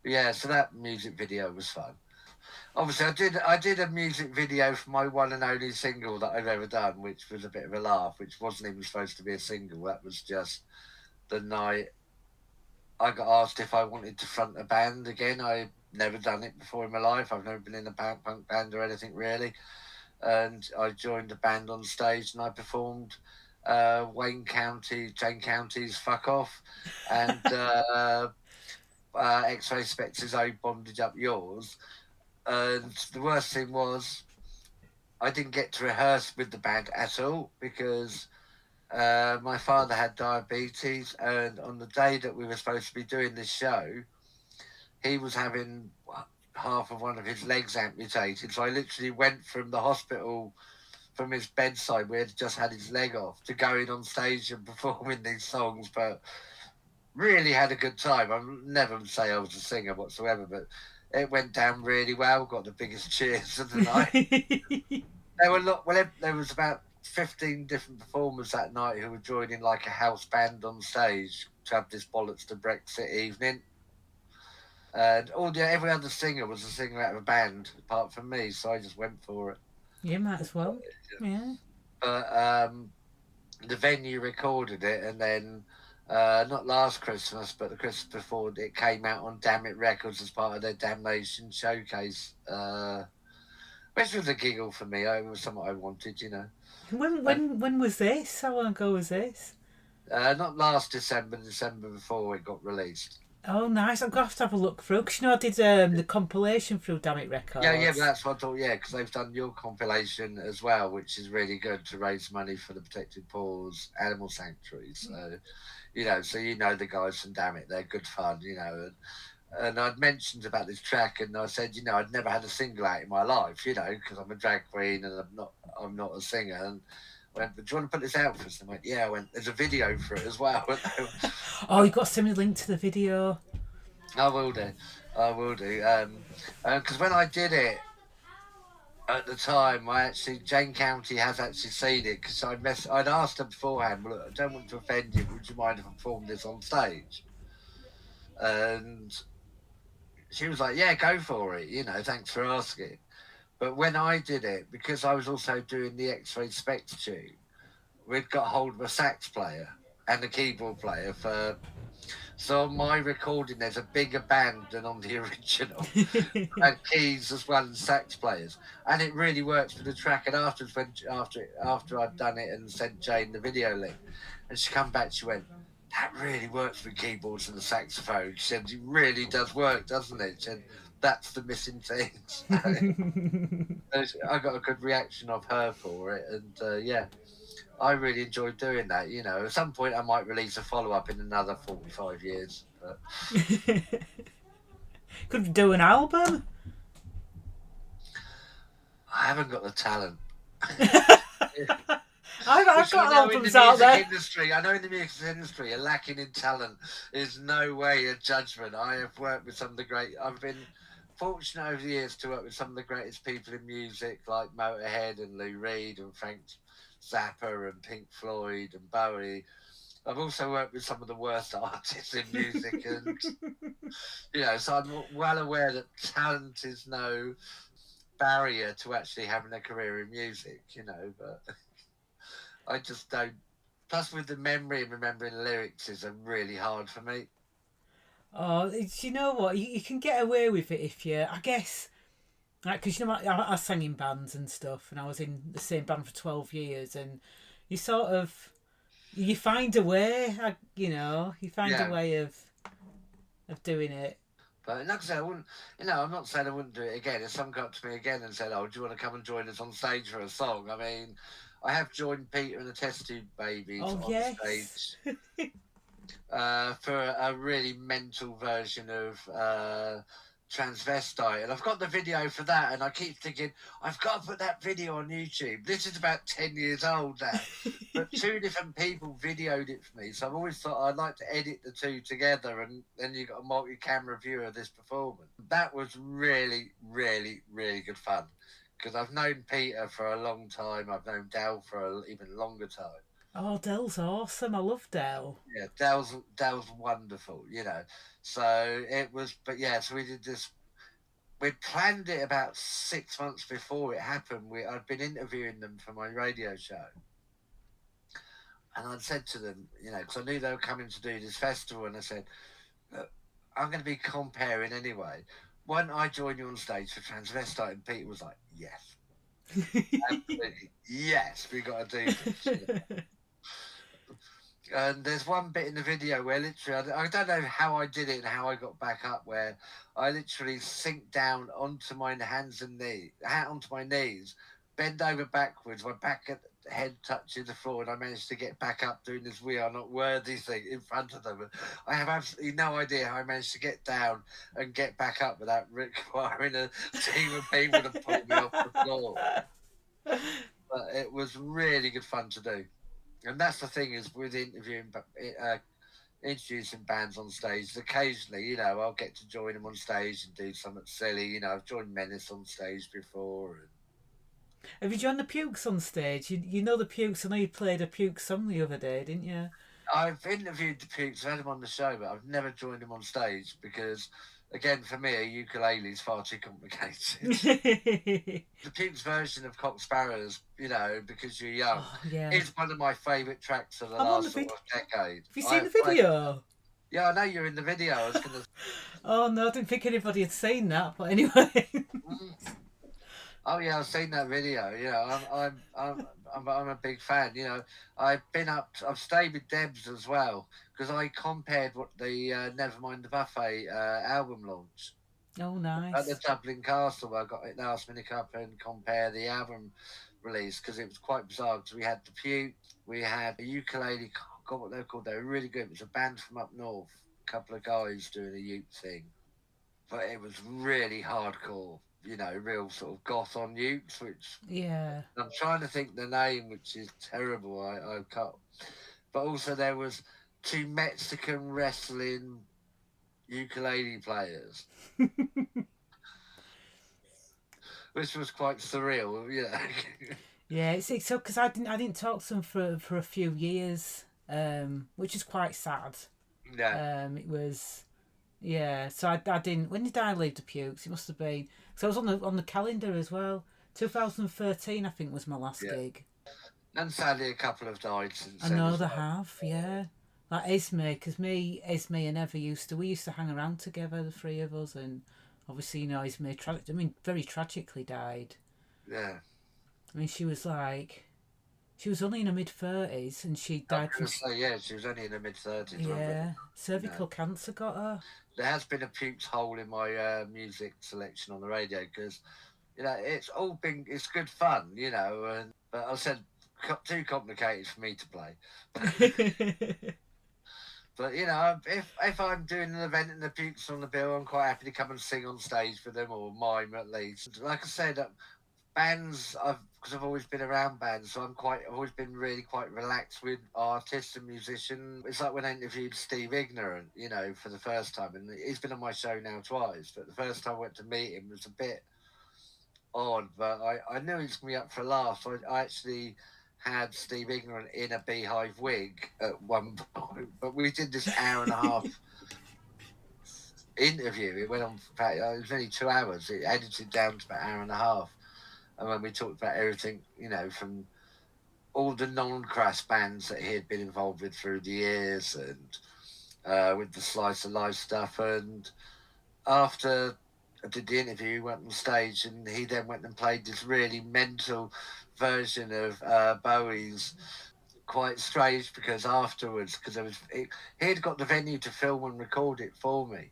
yeah, so that music video was fun. Obviously, I did a music video for my one and only single that I've ever done, which was a bit of a laugh, which wasn't even supposed to be a single. That was just the night I got asked if I wanted to front a band again. I'd never done it before in my life. I've never been in a punk band or anything really. And I joined a band on stage and I performed Jayne County's Fuck Off and X-Ray Spectre's Oh Bondage Up Yours. And the worst thing was I didn't get to rehearse with the band at all because my father had diabetes, and on the day that we were supposed to be doing this show, he was having half of one of his legs amputated. So I literally went from the hospital, from his bedside where he'd just had his leg off, to going on stage and performing these songs. But really had a good time. I'll never say I was a singer whatsoever, but it went down really well. Got the biggest cheers of the night. There was about 15 different performers that night who were joining like a house band on stage to have this bollocks to Brexit evening. And every other singer was a singer out of a band apart from me, so I just went for it. You might as well. Yeah. But the venue recorded it, and then Not last Christmas, but the Christmas before, it came out on Damn It Records as part of their Damnation showcase, which was a giggle for me. It was something I wanted, you know. When was this? How long ago was this? Not last December, December before it got released. Oh, nice. I'm going to have a look through. Because, I did the compilation through Damn It Records. Yeah, but that's what I thought, because they've done your compilation as well, which is really good to raise money for the Protected Paws Animal Sanctuary. So, so the guys from Damn It, they're good fun, And I'd mentioned about this track, and I said, I'd never had a single out in my life, because I'm a drag queen and I'm not a singer. And I went, but do you want to put this out for us? And I went, yeah. I went, there's a video for it as well. Oh, you got to send me a link to the video. I will do. Because when I did it at the time, Jayne County has actually seen it, because I'd asked her beforehand, well, look, I don't want to offend you, would you mind if I perform this on stage? And she was like, yeah, go for it, thanks for asking. But when I did it, because I was also doing the X-Ray Spectre tune, we'd got hold of a sax player and a keyboard player so on my recording there's a bigger band than on the original. And keys as well as sax players, and it really works for the track. And afterwards, after I'd done it and sent Jayne the video link, and she come back, she went, that really works with keyboards and the saxophone. She said, it really does work, doesn't it? She said, that's the missing thing. I got a good reaction of her for it, and I really enjoyed doing that. At some point I might release a follow-up in another 45 years. But... Could you do an album? I haven't got the talent. I've got albums out there. I know in the music industry, a lacking in talent is no way a judgment. I have worked with some of the great... I've been fortunate over the years to work with some of the greatest people in music, like Motorhead and Lou Reed and Frank Zappa and Pink Floyd and Bowie. I've also worked with some of the worst artists in music, and so I'm well aware that talent is no barrier to actually having a career in music, but I just don't. Plus, with the memory and remembering lyrics is really hard for me. Oh, you know what? You can get away with it if you, I guess, because I sang in bands and stuff, and I was in the same band for 12 years, and you sort of, you find a way, you find a way of doing it. But like I said, I wouldn't, I'm not saying I wouldn't do it again. If someone got to me again and said, oh, do you want to come and join us on stage for a song? I mean, I have joined Peter and the Test Tube Babies on stage for a really mental version of Transvestite, and I've got the video for that, and I keep thinking I've got to put that video on YouTube. This is about 10 years old now, but two different people videoed it for me, so I've always thought I'd like to edit the two together, and then you've got a multi-camera view of this performance. That was really, really, really good fun, because I've known Peter for a long time. I've known Del for an even longer time. Oh, Del's awesome. I love Del. Yeah, Del's wonderful, So it was, but so we did this. We planned it about 6 months before it happened. I'd been interviewing them for my radio show. And I'd said to them, because I knew they were coming to do this festival, and I said, look, I'm going to be comparing anyway. Why don't I join you on stage for Transvestite? And Peter was like, yes. Absolutely. Yes, we got to do this. And there's one bit in the video where literally, I don't know how I did it and how I got back up, where I literally sink down onto my hands and onto my knees, bend over backwards, my head touches the floor, and I managed to get back up doing this "We Are Not Worthy" thing in front of them. I have absolutely no idea how I managed to get down and get back up without requiring a team of people to pull me off the floor. But it was really good fun to do. And that's the thing, is with introducing bands on stage, occasionally, I'll get to join them on stage and do something silly. I've joined Menace on stage before. And... Have you joined the Pukes on stage? You know the Pukes. I know you played a Puke song the other day, didn't you? I've interviewed the Pukes, I've had them on the show, but I've never joined them on stage because again, for me, a ukulele is far too complicated. The Puke's version of Cock Sparrows, you know, Because You're Young, Oh, yeah. is one of my favourite tracks of the I'm on last the sort of decade. Have you seen the video? Yeah, I know you're in the video. I was going to. Oh no, I didn't think anybody had seen that. But anyway. Oh yeah, I've seen that video. You know, I'm a big fan. You know, I've stayed with Debs as well because I compared what the Nevermind the Buffet album launch Oh, at the nice. Dublin Castle. I got it last minute up and compare the album release because it was quite bizarre. Because we had the Puke, we had a ukulele. God, what they're called? They were really good. It was a band from up north, a couple of guys doing a uke thing, but it was really hardcore. You know, real sort of goth on ukes, which Yeah. I'm trying to think the name, which is terrible. I can't. But also there was two Mexican wrestling ukulele players, which was quite surreal. Yeah. Yeah, it's so because I didn't talk to them for a few years, which is quite sad. Yeah. It was yeah. So I didn't. When did I leave the Pukes? It must have been because I was on the calendar as well. 2013, I think, was my last Yeah. gig. And sadly, a couple have died since I then know as they well. have, yeah. Like Esme, because Esme and Ever we used to hang around together, the three of us, and obviously, Esme, very tragically died. Yeah. I mean, she was only in her mid-30s, and she I was died from, going to say, yeah, she was only in her mid-30s, wasn't it? yeah, cervical cancer got her. There has been a Pukes hole in my music selection on the radio because, you know, it's good fun, you know, but I said, too complicated for me to play. But you know, if I'm doing an event and the Pukes on the bill, I'm quite happy to come and sing on stage for them or mime at least. Like I said, bands because I've always been around bands, so I've always been really quite relaxed with artists and musicians. It's like when I interviewed Steve Ignorant, you know, for the first time, and he's been on my show now twice. But the first time I went to meet him was a bit odd, but I knew he was going to be up for a laugh. So I actually had Steve Ignorant in a beehive wig at one point, but we did this hour and a half interview. It went on, in fact, it was only 2 hours. It edited down to about an hour and a half. And when we talked about everything, you know, from all the non-crass bands that he had been involved with through the years and with the Slice of Life stuff. And after I did the interview, he went on stage and he then went and played this really mental version of Bowie's. Quite strange because afterwards, because he had got the venue to film and record it for me,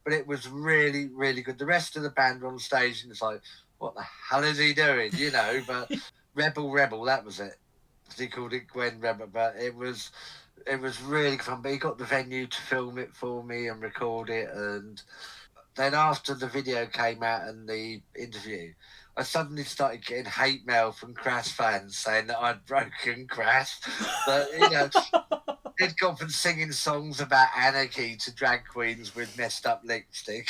but it was really, really good. The rest of the band were on stage and it's like, what the hell is he doing? You know, but Rebel, that was it. He called it Gwen Ever, but it was really fun. But he got the venue to film it for me and record it, and then after the video came out and the interview, I suddenly started getting hate mail from Crass fans saying that I'd broken Crass. But, you know, he'd gone from singing songs about anarchy to drag queens with messed up lipstick.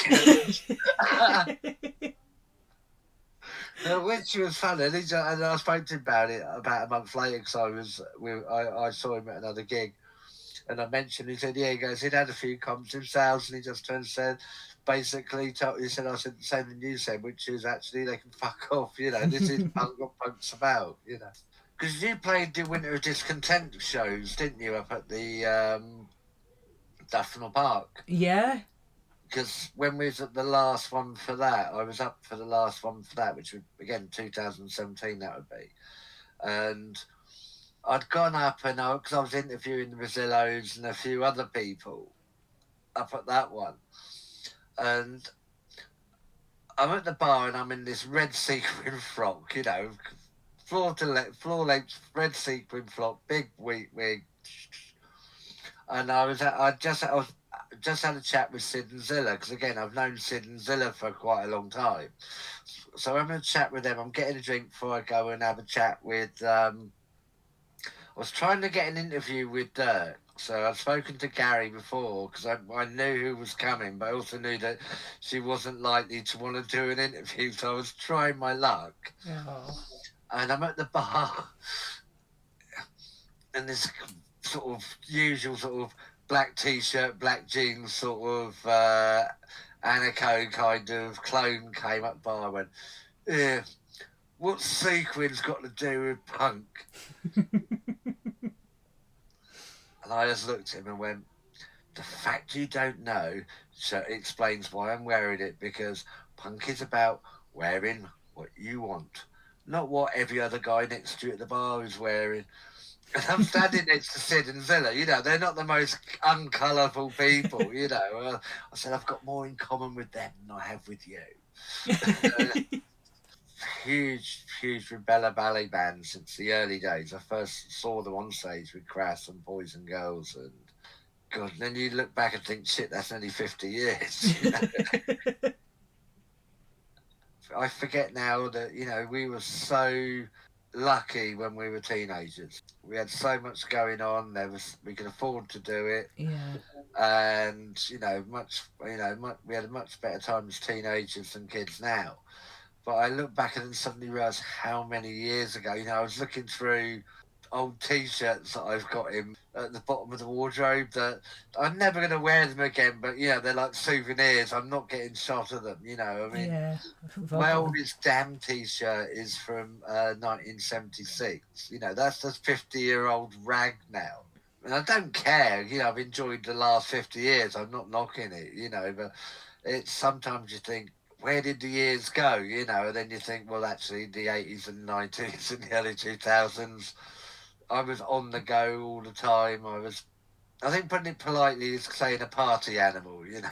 Which was fun. And I spoke to him about it about a month later because I saw him at another gig. And I mentioned, he said, yeah, he goes, he'd had a few comments himself, and he just turned and said, he said, I said the same thing you said, which is actually they can fuck off, you know, this is punk what punk's about, you know. Because you played the Winter of Discontent shows, didn't you, up at the Daffnell Park? Yeah. Because when we was at the last one for that, I was up for the last one for that, which would, again, 2017 that would be. And I'd gone up and because I was interviewing the Rosillos and a few other people up at that one. And I'm at the bar and I'm in this red sequin frock, you know, floor length red sequin frock, big wig. And I just had a chat with Sid and Zilla because again I've known Sid and Zilla for quite a long time. So I'm going to chat with them. I'm getting a drink before I go and have a chat with. I was trying to get an interview with Dirk. So I'd spoken to Gary before because I knew who was coming, but I also knew that she wasn't likely to want to do an interview. So I was trying my luck. Oh. And I'm at the bar, and this sort of usual sort of black t-shirt, black jeans, sort of Anaco kind of clone came up by. I went, yeah, what's sequins got to do with punk? And I just looked at him and went, the fact you don't know explains why I'm wearing it, because punk is about wearing what you want, not what every other guy next to you at the bar is wearing. And I'm standing next to Sid and Zilla, you know, they're not the most uncolourful people, you know. I said, I've got more in common with them than I have with you. Huge Rubella ballet band since the early days. I first saw them on stage with Crass and Boys and Girls, and God, and then you look back and think, shit, that's only 50 years. You know? I forget now that, you know, we were so lucky when we were teenagers. We had so much going on. We could afford to do it. Yeah. And, we had a much better time as teenagers than kids now. But I look back and then suddenly realise how many years ago, you know, I was looking through old T-shirts that I've got in at the bottom of the wardrobe that I'm never going to wear them again, but, you know, they're like souvenirs. I'm not getting shot of them, you know. I mean, yeah. my oldest damn T-shirt is from 1976. You know, that's 50-year-old rag now. And I don't care, you know, I've enjoyed the last 50 years. I'm not knocking it, you know, but it's sometimes you think, where did the years go, you know? And then you think, well, actually, the 80s and 90s and the early 2000s, I was on the go all the time. I think putting it politely is saying a party animal, you know?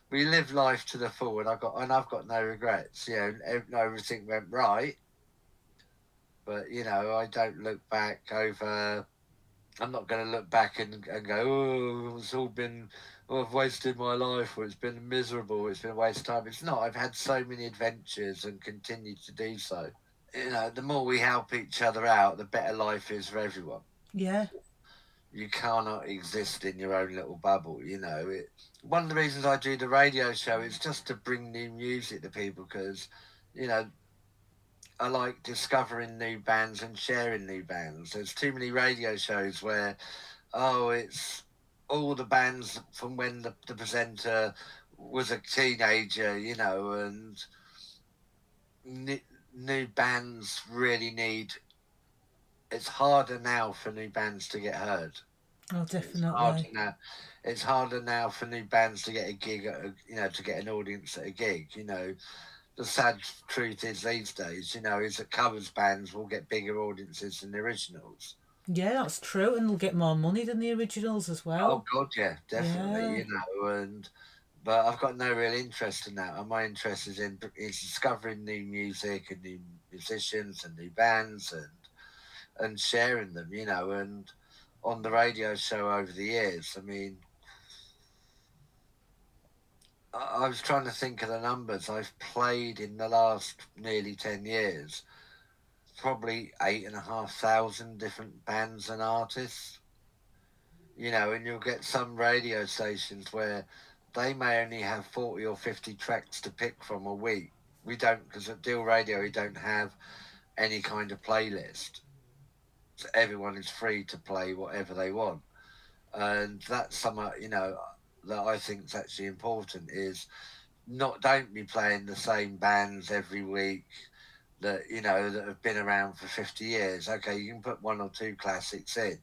We live life to the full, and I've got no regrets. You know, everything went right, but, you know, I don't look back over... I'm not going to look back and go, oh, it's all been... Oh, I've wasted my life, or it's been miserable, it's been a waste of time. It's not. I've had so many adventures and continue to do so. You know, the more we help each other out, the better life is for everyone. Yeah. You cannot exist in your own little bubble, you know. One of the reasons I do the radio show is just to bring new music to people, because, you know, I like discovering new bands and sharing new bands. There's too many radio shows where, it's all the bands from when the presenter was a teenager, you know, and new bands really need... It's harder now for new bands to get heard. Oh, definitely. It's harder now for new bands to get a gig, to get an audience at a gig, you know. The sad truth is these days, you know, is that covers bands will get bigger audiences than the originals. Yeah, that's true, and they'll get more money than the originals as well. Oh God, yeah, definitely, you know, but I've got no real interest in that. And my interest is in discovering new music and new musicians and new bands and sharing them, you know. And on the radio show over the years, I mean, I was trying to think of the numbers. I've played in the last nearly 10 years, probably 8,500 different bands and artists. You know, and you'll get some radio stations where they may only have 40 or 50 tracks to pick from a week. We don't, because at Deal Radio, we don't have any kind of playlist. So everyone is free to play whatever they want. And that's something, you know, that I think is actually important, is don't be playing the same bands every week that, you know, that have been around for 50 years. Okay, you can put one or two classics in,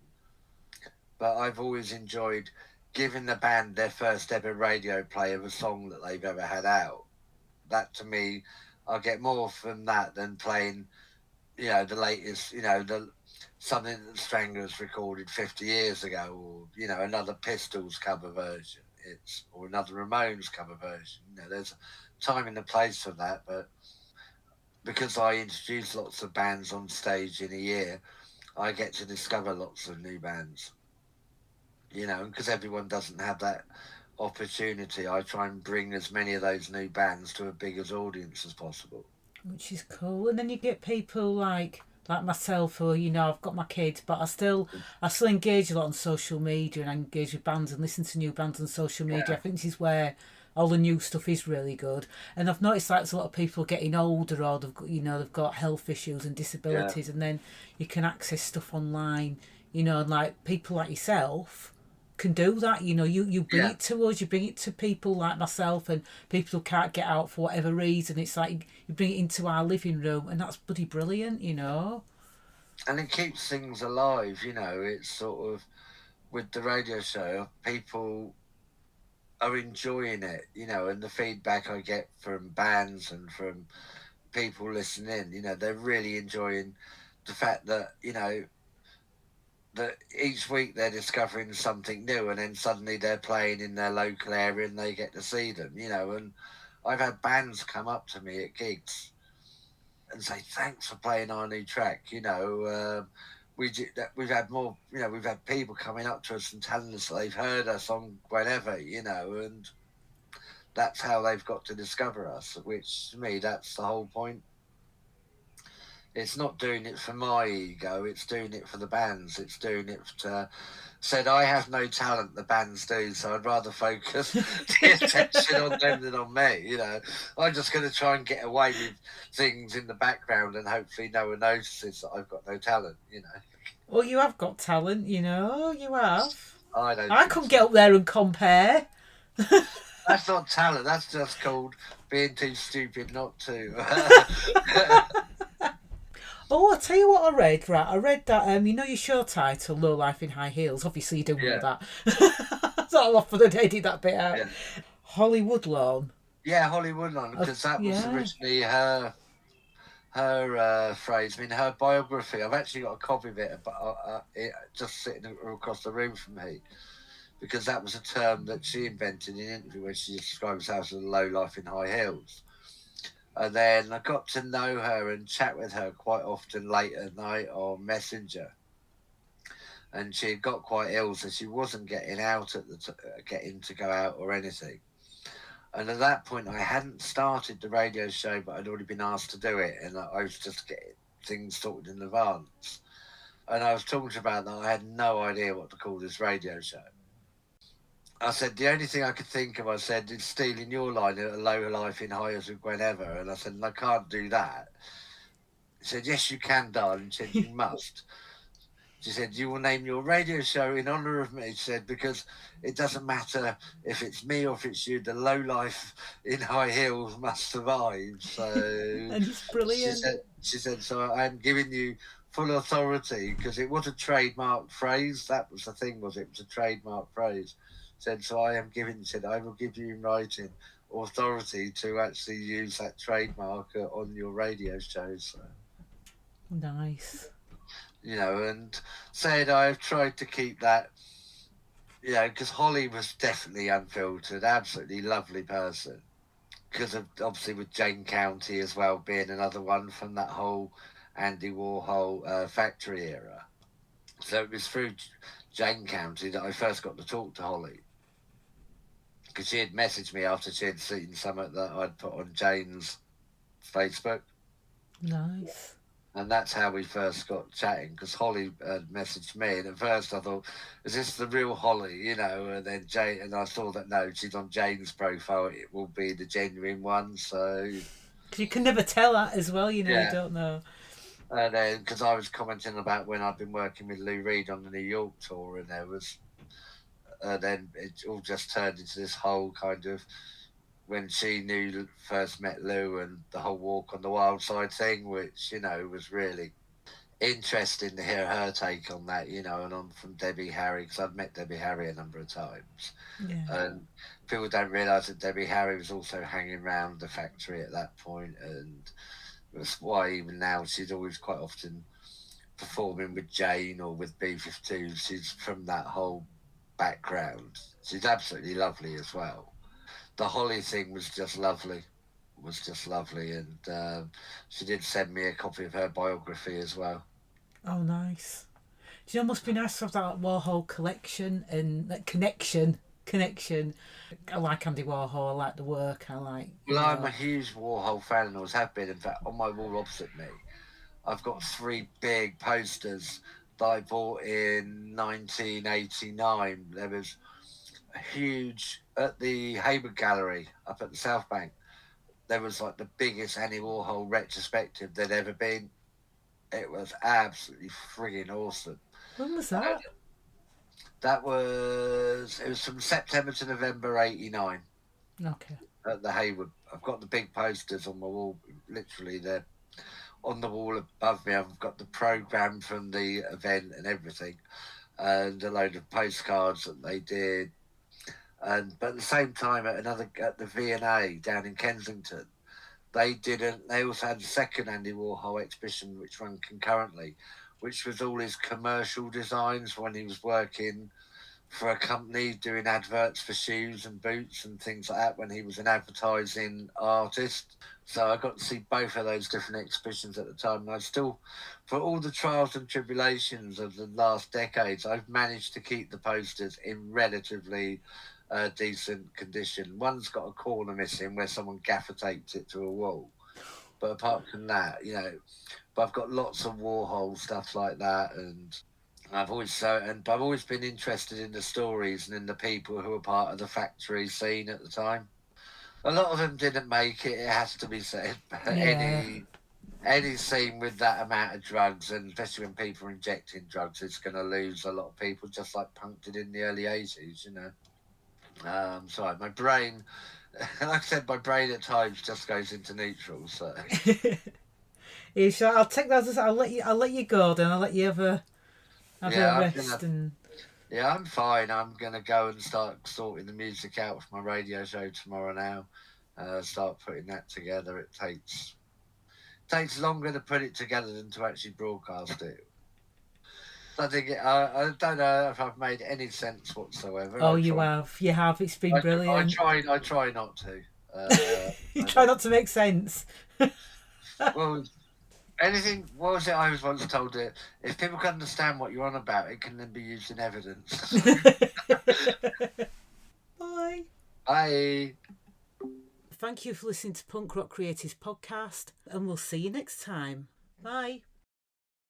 but I've always enjoyed giving the band their first ever radio play of a song that they've ever had out. That, to me, I'll get more from that than playing, you know, the latest, you know, something that the Stranglers recorded 50 years ago, or, you know, another Pistols cover version, or another Ramones cover version. You know, there's a time and a place for that, but because I introduce lots of bands on stage in a year, I get to discover lots of new bands. You know, because everyone doesn't have that opportunity. I try and bring as many of those new bands to a biggest audience as possible. Which is cool. And then you get people like myself, who, you know, I've got my kids, but I still engage a lot on social media, and I engage with bands and listen to new bands on social media. Yeah. I think this is where all the new stuff is really good. And I've noticed there's a lot of people getting older, or they've got health issues and disabilities, and then you can access stuff online, you know, and like people like yourself can do that. You know, you bring Yeah. it to us, you bring it to people like myself and people who can't get out for whatever reason. It's like you bring it into our living room, and that's bloody brilliant, you know. And it keeps things alive, you know. It's sort of, with the radio show, people are enjoying it, you know, and the feedback I get from bands and from people listening, you know, they're really enjoying the fact that, you know, that each week they're discovering something new, and then suddenly they're playing in their local area and they get to see them, you know. And I've had bands come up to me at gigs and say, "Thanks for playing our new track," you know. We've had more, you know, we've had people coming up to us and telling us they've heard us on Gwen Ever, you know, and that's how they've got to discover us, which to me, that's the whole point. It's not doing it for my ego, it's doing it for the bands, it's doing it to, said I have no talent, the bands do, so I'd rather focus the attention on them than on me, you know. I'm just going to try and get away with things in the background, and hopefully no one notices that I've got no talent, you know. Well, you have got talent, you know, you have. I don't I think couldn't so. get up there and compare. That's not talent, that's just called being too stupid not to. Oh, I'll tell you what I read, right? I read that, you know your show title, Low Life in High Heels. Obviously, you do know Yeah. that. So I'm off for the day, did that bit out. Yeah. Holly Woodlawn. Yeah, Holly Woodlawn, because that was Yeah. originally her phrase. I mean, her biography. I've actually got a copy of it, but it just sitting across the room from me, because that was a term that she invented in an interview when she described herself as a low life in high heels. And then I got to know her and chat with her quite often late at night on Messenger. And she had got quite ill, so she wasn't getting out getting to go out or anything. And at that point, I hadn't started the radio show, but I'd already been asked to do it, and I was just getting things sorted in advance. And I was talking about that. I had no idea what to call this radio show. I said, the only thing I could think of, I said, is stealing your line at a low life in hires with Gwen Ever. And I said, I can't do that. She said, yes, you can, darling. She said, you must. She said, you will name your radio show in honour of me. She said, because it doesn't matter if it's me or if it's you, the low life in high heels must survive. So And it's brilliant. she said, so I'm giving you full authority, because it was a trademark phrase. That was the thing, was it was a trademark phrase. Said, so I am giving, said, I will give you in writing authority to actually use that trademark on your radio show. So, Nice. you know, and said I've tried to keep that, you know, because Holly was definitely unfiltered, absolutely lovely person. Because of, obviously, with Jayne County as well being another one from that whole Andy Warhol factory era. So it was through Jayne County that I first got to talk to Holly, because she had messaged me after she had seen something that I'd put on Jayne's Facebook. Nice. And that's how we first got chatting, because Holly messaged me, and at first I thought, is this the real Holly, you know? And then Jayne, and I saw that no, she's on Jayne's profile, it will be the genuine one. So You can never tell that as well, you know, Yeah. you don't know. and then, because I was commenting about when I'd been working with Lou Reed on the New York tour, and there was, then it all just turned into this whole kind of, when she first met Lou, and the whole Walk on the Wild Side thing, which, you know, was really interesting to hear her take on that, you know, and on from Debbie Harry, because I've met Debbie Harry a number of times. Yeah. And people don't realise that Debbie Harry was also hanging around the factory at that point, and that's why even now she's always quite often performing with Jayne or with B-52. She's from that whole background. She's absolutely lovely as well. The Holly thing was just lovely. And she did send me a copy of her biography as well. Oh, nice. Do you know, it must be nice to have that Warhol collection and that connection. I like Andy Warhol, I like the work, I like... Well, I'm a huge Warhol fan and always have been. In fact, on my wall opposite me, I've got 3 big posters that I bought in 1989. There was a huge, at the Hayward Gallery up at the South Bank, there was like the biggest Andy Warhol retrospective there'd ever been. It was absolutely frigging awesome. When was that? It was from September to November '89 Okay. at the Haywood. I've got the big posters on my wall, literally they're on the wall above me. I've got the programme from the event and everything, and a load of postcards that they did. But at the same time, at the V&A down in Kensington, they also had a second Andy Warhol exhibition which ran concurrently, which was all his commercial designs when he was working for a company doing adverts for shoes and boots and things like that when he was an advertising artist. So I got to see both of those different exhibitions at the time. And I still, for all the trials and tribulations of the last decades, I've managed to keep the posters in relatively decent condition. One's got a corner missing where someone gaffer taped it to a wall. But apart from that, but I've got lots of Warhol stuff like that, and I've always been interested in the stories and in the people who were part of the factory scene at the time. A lot of them didn't make it. It has to be said. But Yeah. any scene with that amount of drugs, and especially when people are injecting drugs, it's going to lose a lot of people, just like punk did in the early '80s. Sorry, my brain. Like I said, my brain at times just goes into neutral. So Yeah, sure. I'll take that as I'll let you go then. I'll let you have a yeah, rest and yeah, I'm fine. I'm gonna go and start sorting the music out for my radio show tomorrow now. Start putting that together. It takes longer to put it together than to actually broadcast it. I think I don't know if I've made any sense whatsoever. oh, you have. You have. It's been brilliant. I try not to. You try not to make sense. Well, anything. What was it I was once told? That if people can understand what you're on about, it can then be used in evidence. Bye. Bye. Thank you for listening to Punk Rock Creators Podcast, and we'll see you next time. Bye.